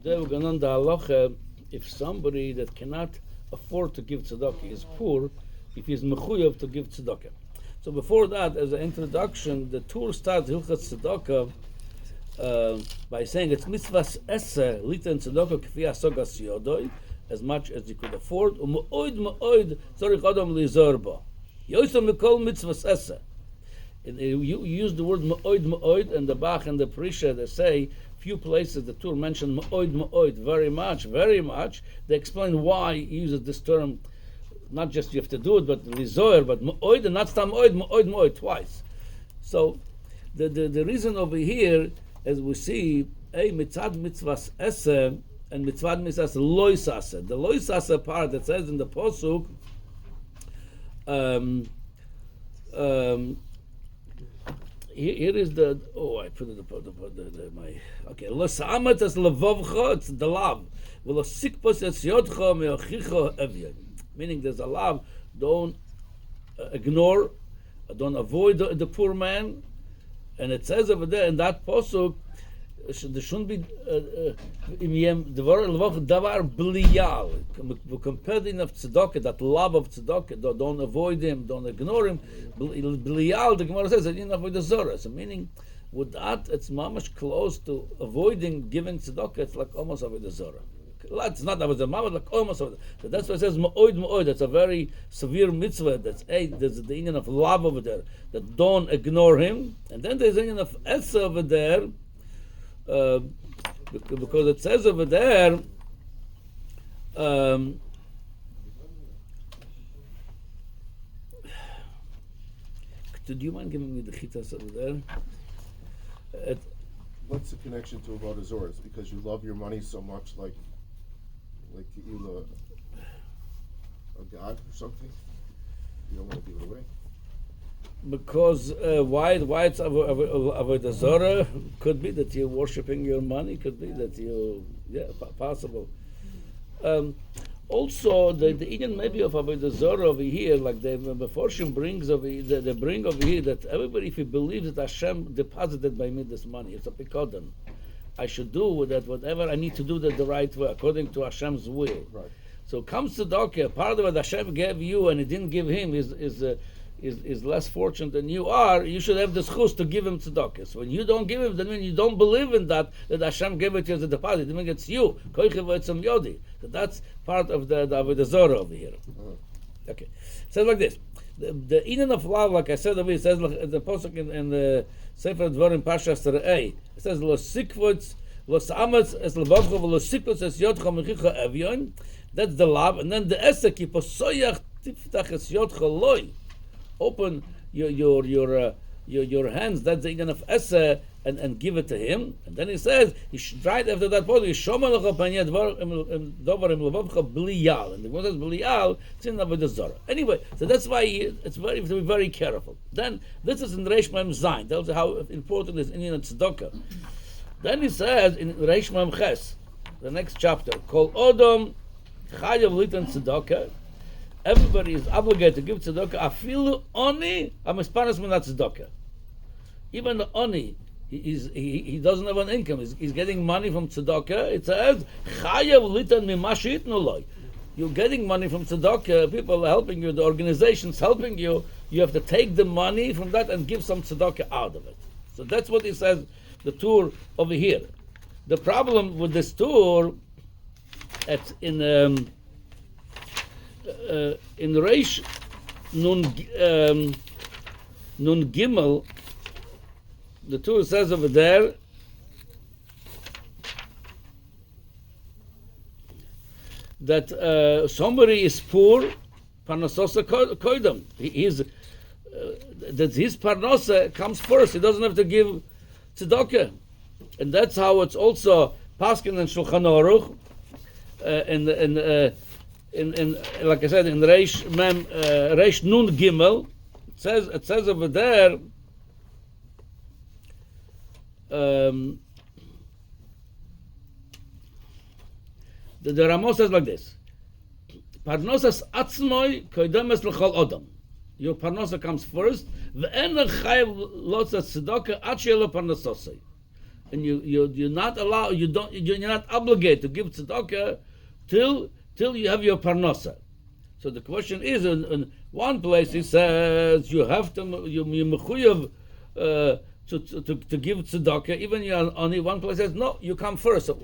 They were going on the halacha, if somebody that cannot afford to give tzedakah is poor, if he's mechuyev to give tzedakah. So before that, as an introduction, the tour starts Hilchas Tzedakah by saying it's mitzvahs esse litan tzedakah kfi asogas yodoi, as much as you could afford. U'me'oid me'oid tzorich adam lizor ba. Yoisam mikol mitzvahs esse. You use the word me'oid, and the Bach and the Prisha, they say, few places the Tur mention me'oid, very much. They explain why he uses this term, not just you have to do it, but lizoyer, but me'oid, and not stam me'oid, twice. So, the reason over here, as we see, mitzad mitzvahs esse, and mitzvah mitzvahs loisase. The loisase part that says in the Posuk, here is the I put it my okay. Lo sa'amet es levavcha, it's the lav. V'lo sikpos es yodcha me'ochicha evyon. Meaning there's a lav. Don't ignore, don't avoid the poor man. And it says over there in that posuk, there shouldn't be davar bliyal. We compared enough tzedakah, that love of tzedakah. Don't avoid him, don't ignore him. Bliyal, the Gemara says, I didn't avoid the zorah. So meaning, with that, it's mamash close to avoiding giving tzedakah. It's like almost avoid the zorah. It's not avoid the mamash, like almost avoid. So that's why it says ma'oid. That's a very severe mitzvah. There's the union of love over there. That don't ignore him. And then there's the union of essa over there. Because it says over there, do you mind giving me the chitas over there? What's the connection to Avodah Zorah? Is it because you love your money so much, like you a god or something? You don't want to give it away? Because why it's avodah zorah? Could be that you're worshiping your money. Could be that possible. Also, the Indian maybe of avodah zorah over here, like the Meforshim brings over here, they bring over here that everybody, if he believes that Hashem deposited by me this money, it's a pikodon. I should do with that whatever I need to do that the right way, according to Hashem's will. Right. So comes tzedakah. Part of what Hashem gave you and He didn't give him is less fortunate than you are. You should have the schus to give him tzedakah. So when you don't give him, then when you don't believe in that Hashem gave it to you as a deposit, it means it's you. So that's part of the avodah zorah over here. Okay, it says like this. The inen of love, like I said, it says like the posuk in the Sefer Dvarim Pashas Re'ei. It says lo sikvutz, lo sa'ametz es levavcha, lo sikvutz es yodcha mechicha evyon. That's the love, and then the esek yiposoyach tiftach es yodcha loy. Open your hands. That's the inen of esa, and give it to him. And then he says, right after that point, Yishomar lecha panyeh dovarim levavcha bliyal. And the Gemara says bliyal, it's in avodah zorah. Anyway, so that's why it's to be very careful. Then this is in Reish Mem Zayin. Tells you how important is Indian tzedakah. Then he says in Reish Mem Ches, the next chapter, Kol Odom Chayav Litan Tzedakah. Everybody is obligated to give tzedakah. Afilu oni amisparas minat tzedakah. Even the oni, he doesn't have an income. He's getting money from tzedakah. It says chayav litan mimash yitnu loy. You're getting money from tzedakah. People are helping you. The organizations helping you. You have to take the money from that and give some tzedakah out of it. So that's what he says. The tour over here. The problem with this tour, it's in Reish Nun Gimel, the Torah says over there that somebody is poor, parnasosa koidam. That his parnasa comes first. He doesn't have to give tzedakah, and that's how it's also paskin and Shulchan Aruch, in like I said in Reish Nun Gimel, it says over there. The Ramos says like this: Parnosas atzmoi koidemes l'chol odom. Your parnosa comes first. Ve'en chayav lotzat tzedakah ad she'elo parnososei. and you're not allowed, you're not obligated to give tzedakah till you have your parnasa. So the question is, in one place he says you have to, you mechuyev to give tzedakah. Even you only one place says no, you come first. So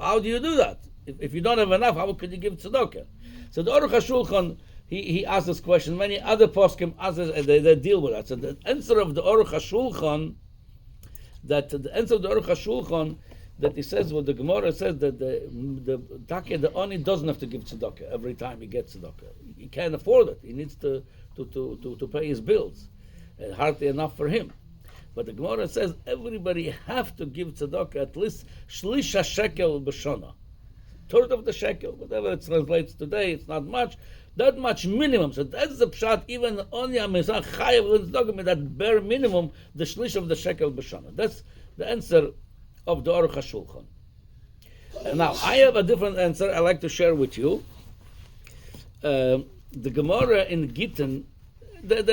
how do you do that? If you don't have enough, how could you give tzedakah? So the Aruch HaShulchan, he asked this question. Many other poskim ask this, they deal with that. So the answer of the Aruch HaShulchan, that he says, what the Gemara says, that the Oni doesn't have to give tzedakah every time he gets tzedakah. He can't afford it. He needs to pay his bills. Hardly enough for him. But the Gemara says everybody have to give tzedakah at least shlish shekel b'shana. Third of the shekel, whatever it translates today, it's not much. That much minimum. So that's the pshat. Even only a mezach chayav tzedakah, that bare minimum, the shlish of the shekel b'shana. That's the answer of the Aruch HaShulchan. Now, I have a different answer I'd like to share with you. The Gemara in Gittin, the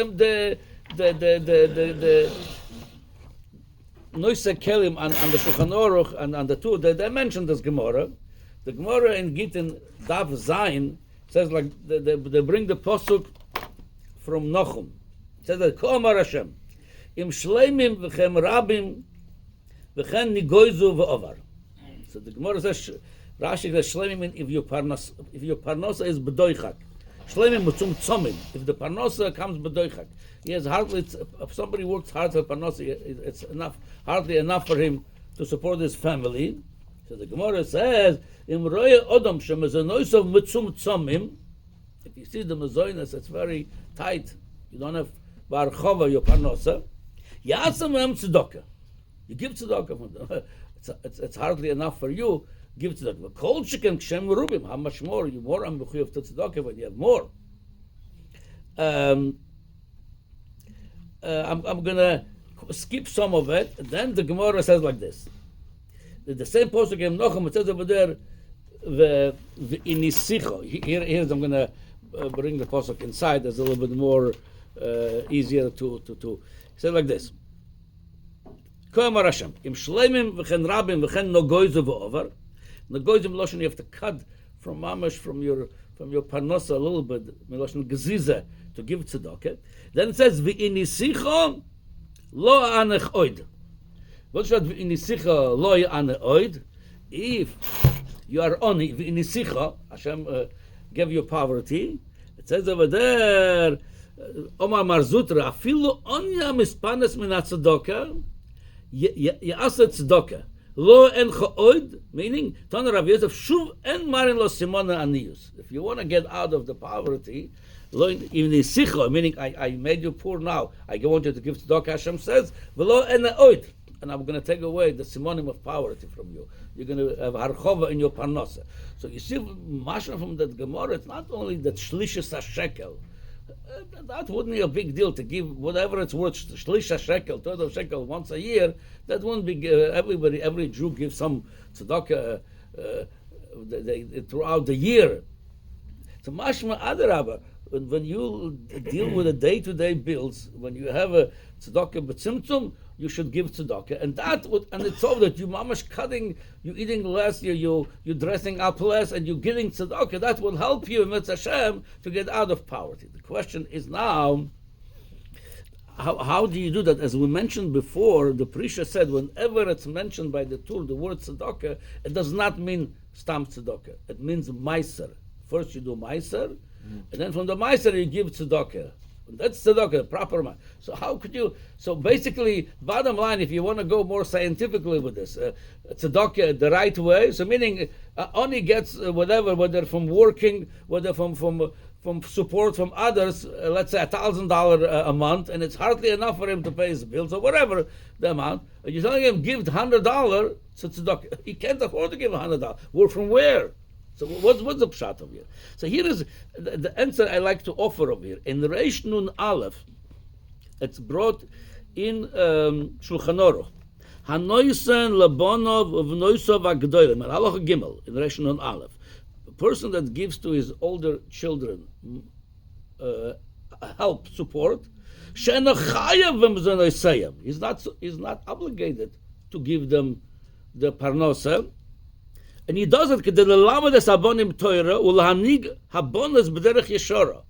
Noise Kelim and the Shulchan Aruch and the two, they mentioned this Gemara. The Gemara in Gittin, Dav Zayin, says like, they bring the Pasuk from Nochum. It says that, Ko'amar Hashem, Im Shleimim v'chem Rabim v'chen Nigoizu v'ovar. So the Gemara says, Rashi says, Shleimim, if your parnosa is b'doichak. Shleimim mutzum tzomim. If the parnosa comes b'doichak. He has hardly, if somebody works hard for parnosa, it's enough, hardly enough for him to support his family. So the Gemara says, Im roye odom shemezanoisav mutzum tzomim. If you see the mezoinas, it's very tight. You don't have barchova, your parnosa. Yasam em tzedakah. You give tzedakah from them. It's hardly enough for you. Give tzedakah. Kol shekem kshem rubim. How much more? You more am mechuyev to tzedakah when you have more. I'm gonna skip some of it. Then the Gemara says like this. The same posuk in Nochem, it says over there, the inisicho. Here's I'm gonna bring the posuk inside. There's a little bit more easier to. It says like this. Koyamar Hashem, im shleimim v'chen rabim v'chen nogoizu v'over. Nogoizu miloshen, you have to cut from mamash, from your parnosa a little bit, miloshen geziza, to give tzedakah. Then it says v'inisicho lo anech oid. What should v'inisicho lo anech oid? If you are oni v'inisicho, Hashem gave you poverty. It says over there, Omar Marzutra, afilu onya mispanes min tzedakah. Ya'asa tzedakah. Lo encha oid, meaning, Tana Rav Yosef, shuv en marin lo simona aniyus. If you want to get out of the poverty, lo even the sicha, meaning, I made you poor now, I want you to give tzedakah, Hashem says, v'lo en oid, and I'm going to take away the simonim of poverty from you. You're going to have harchova in your parnasa. So you see, mashma from that Gemara, it's not only that shlishas shekel. That wouldn't be a big deal to give whatever it's worth, shlisha shekel, third of shekel once a year. That wouldn't be, every Jew gives some tzedakah throughout the year. So mashma adarabah, when you deal with the day-to-day bills, when you have a tzedakah b'tzimtzum, you should give tzedakah, and it's so that you mamash cutting, you eating less, you dressing up less, and you giving tzedakah. That will help you, Mitzvah Hashem, to get out of poverty. The question is now, how do you do that? As we mentioned before, the Prisha said whenever it's mentioned by the Tur, the word tzedakah, it does not mean stam tzedakah. It means meiser. First you do meiser, and then from the meiser you give tzedakah. That's tzedakah, proper man. So how could you? So basically, bottom line, if you want to go more scientifically with this, tzedakah the right way. So meaning, only gets whatever, whether from working, whether from support from others. Let's say $1,000 a month, and it's hardly enough for him to pay his bills or whatever the amount. And you're telling him give $100 to tzedakah. He can't afford to give $100. Well, from where? So what's the pshat of here? So here is the answer I like to offer over here. In Reish Nun Aleph, it's brought in Shulchan Aruch. Hanoisen labonov of noisav agdolim. Halacha Gimel in Reish Nun Aleph. A person that gives to his older children help, support, she'eno chayav v'mzonoisayim. He's not obligated to give them the parnosa, and he does it kedei lelamed es habonim Torah ulahanig habonas b'derech yeshara.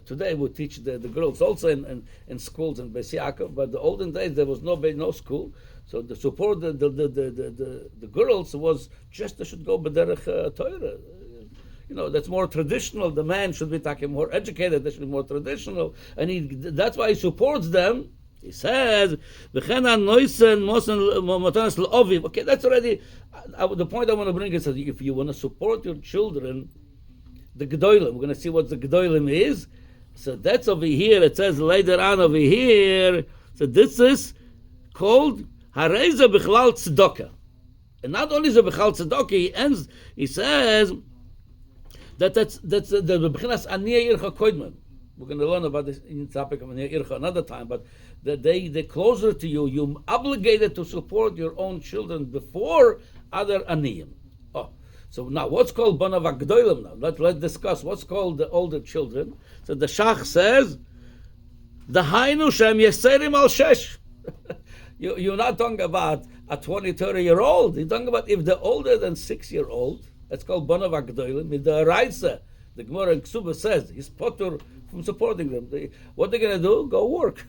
Today we teach the girls also in schools in Beis Yaakov, but the olden days there was no school, so the support the girls was just they should go b'derech Torah. You know, that's more traditional. The man should be talking more educated. They should be more traditional, and that's why he supports them. He says, "Okay, that's already the point I want to bring is that if you want to support your children, the gedolim. We're going to see what the gedolim is. So that's over here. It says later on over here. So this is called hareza bichlal tzedakah, and not only is it bichlal tzedakah. He says that's the bechinas aniyah ircha koidman. We're going to learn about this in the topic of aniyah ircha another time, but they're closer to you. You're obligated to support your own children before other aniyim. So now, what's called banav agdolim now? Let's discuss what's called the older children. So the Shach says, the hainu shem yeserim al shesh. You're not talking about a 20, 30-year-old. You're talking about if they're older than 6-year-old. That's called banav agdolim. With the Raisa, the Gemara in Ksuba says, he's potur from supporting them. What they're going to do? Go work.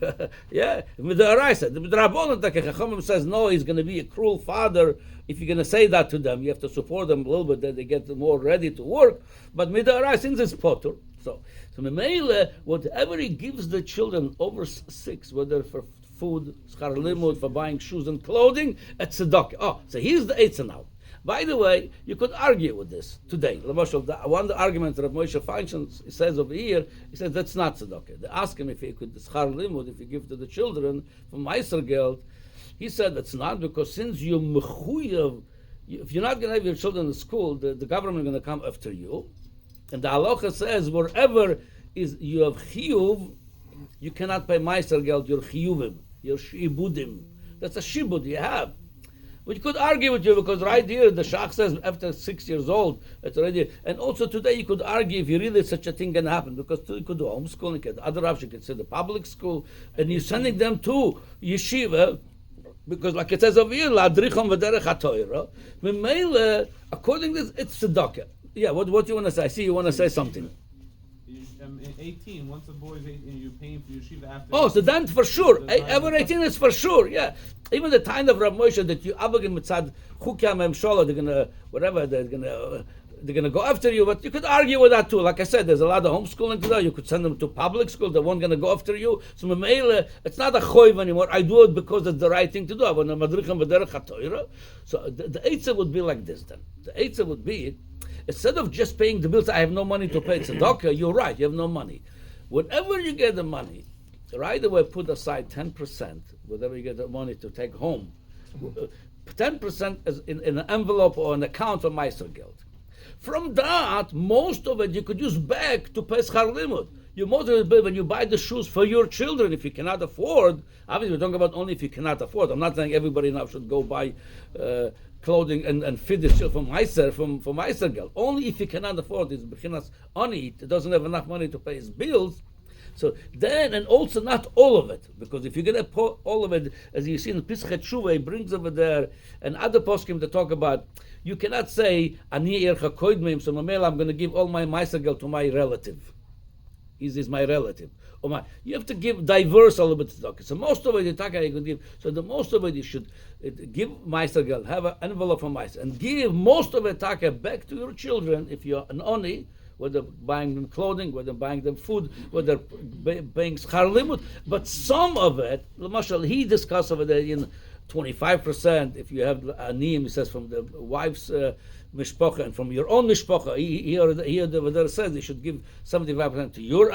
Yeah. With the Raisa. The Rabbanon, the Chachamim says, no, he's going to be a cruel father. If you're going to say that to them, you have to support them a little bit, that they get more ready to work. But midarai, since it's potter, so Memele, whatever he gives the children over 6, whether for food, schar limud, for buying shoes and clothing, it's tzedakah. Oh, so here's the eitzah now. By the way, you could argue with this today. One of the arguments that Rav Moshe Feinstein says over here, he says that's not tzedakah. They ask him if he could schar limud, if you give to the children from Meiser Geld. He said that's not, because since you're mechuyev, if you're not going to have your children in school, the government is going to come after you. And the halacha says wherever is you have chiyuv, you cannot pay meiser geld, your chiyuvim, your shibudim. That's a shibud you have. But you could argue with you, because right here the Shach says after 6 years old, it's already, and also today you could argue if you really such a thing can happen, because you could do homeschooling, other option, you could say the public school, and you're sending them to yeshiva, because like it says over here, la'adrichom v'derech ha'toira, v'meile, according to this, it's tzedakah. Yeah, what do you want to say? I see you want to say something. 18, once a boy's 18, you're paying for yeshiva after. Oh, so then for sure. Ever 18 is for sure, yeah. Even the time of Rav Moshe that you abagim mitzad chukya memshala, they're gonna, whatever, they're gonna go after you, but you could argue with that too. Like I said, there's a lot of homeschooling today. You could send them to public school, they weren't gonna go after you. So Mamela, it's not a choiv anymore. I do it because it's the right thing to do. I want to madricham v'derech ha'toira. So the eitzah would be like this then. The eitzah would be, instead of just paying the bills, I have no money to pay tzedakah, you're right, you have no money. Whenever you get the money, right away put aside 10%, whatever you get the money to take home. 10% is in an envelope or an account for Meiser Geld. From that, most of it you could use back to pay schar limud. You most of it when you buy the shoes for your children, if you cannot afford, obviously we're talking about only if you cannot afford. I'm not saying everybody now should go buy clothing and feed the children from Meiser Geld. Only if you cannot afford his bechinas ani, it doesn't have enough money to pay his bills. So then, and also not all of it, because if you're going to put all of it, as you see in Pischet Shuvah, he brings over there, and other poskim that talk about, you cannot say, Ani ercha koidmim, so mamela, I'm going to give all my Meiser Geld to my relative. Is my relative. You have to give diverse a little bit tzedakah. So most of it you could give. So the most of it you should give Meiser Geld, have an envelope for Meiser, and give most of it back to your children if you're an oni, whether buying them clothing, whether buying them food, whether paying schar limud. But some of it, Lamashal, he discussed over there in 25%. If you have a niyim, he says from the wife's mishpocha and from your own mishpocha. Here the says you should give 75% to your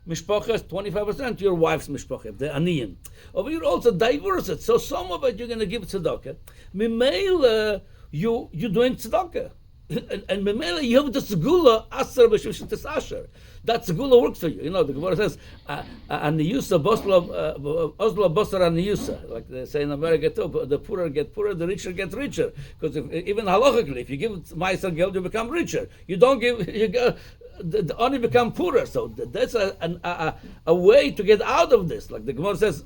mishpocha, 25% to your wife's mishpocha, the aniyim. Over here also diverse it. So some of it you're going to give tzedakah. Mimele, you're doing tzedakah. And Memela, you have the segula aser b'shushitas asher. That segula works for you. You know, the Gemara says, "Aniyusa oslo bosar aniyusa." Like they say in America too, the poorer get poorer, the richer get richer. Because even halachically, if you give Meiser Geld, you become richer. You don't give, the only become poorer. So that's a way to get out of this. Like the Gemara says,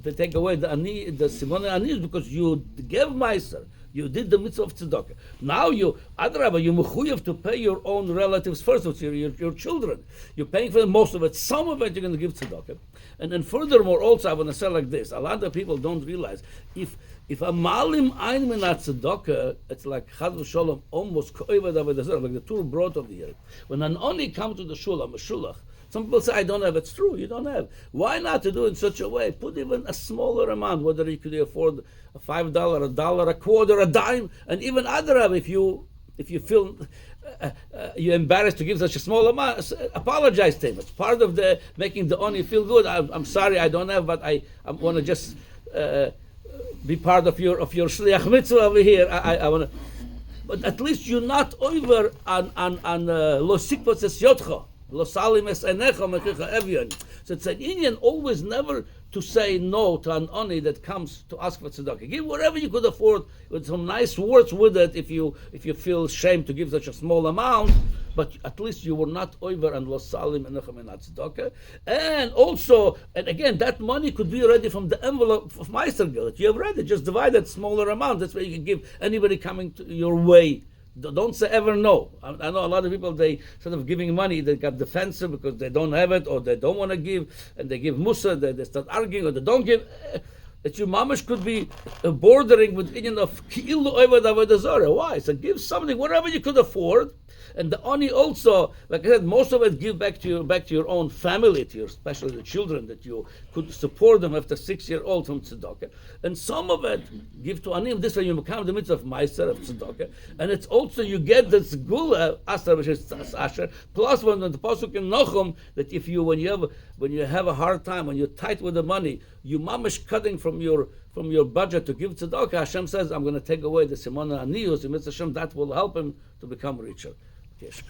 to take away the simone aniyus, because you give Meiser. You did the mitzvah of tzedakah. Now you mechuyev to pay your own relatives first, which are your children. You're paying for most of it. Some of it you're going to give tzedakah. And then furthermore, also I want to say like this: a lot of people don't realize if a malim ein minat tzedakah, it's like chad v'sholom almost koivad avodah, like the Tur brought over here. When an oni comes to the shul, a shulach. Some people say, I don't have. It's true, you don't have. Why not to do it in such a way? Put even a smaller amount, whether you could afford a $5, $1, a quarter, a dime, and even other. If you feel you're embarrassed to give such a small amount, apologize to him. It's part of the making the oni feel good. I'm sorry, I don't have, but I want to just be part of your shliach mitzvah over here. I want to, but at least you're not over on lo sikvos es yotcha. So it's an Indian always never to say no to an oni that comes to ask for tzedakah. Give whatever you could afford with some nice words with it if you feel ashamed to give such a small amount, but at least you were not over and lo salim enechem enat tzedakah. And also, and again, that money could be already from the envelope of Meister Geld. You have already just divide that smaller amount. That's where you can give anybody coming to your way. Don't say ever no. I know a lot of people, they sort of giving money, they got defensive because they don't have it or they don't want to give, and they give musa, they start arguing, or they don't give. That your mamash could be bordering with Indian of ki'ilu oivad avodah zarah. Why? So give something, whatever you could afford. And the oni also, like I said, most of it give back to your own family, to your, especially the children, that you could support them after 6-year-old from tzedakah. And some of it give to anim. This way you become the mitzvah of meiser of tzedakah. And it's also you get this gula asher which is asher. Plus when the pasuk in Nachum that when you have a hard time, when you're tight with the money, you mamish cutting from your budget to give tzedakah. Hashem says, I'm going to take away the simona aniyus. Hashem, that will help him to become richer. Yes,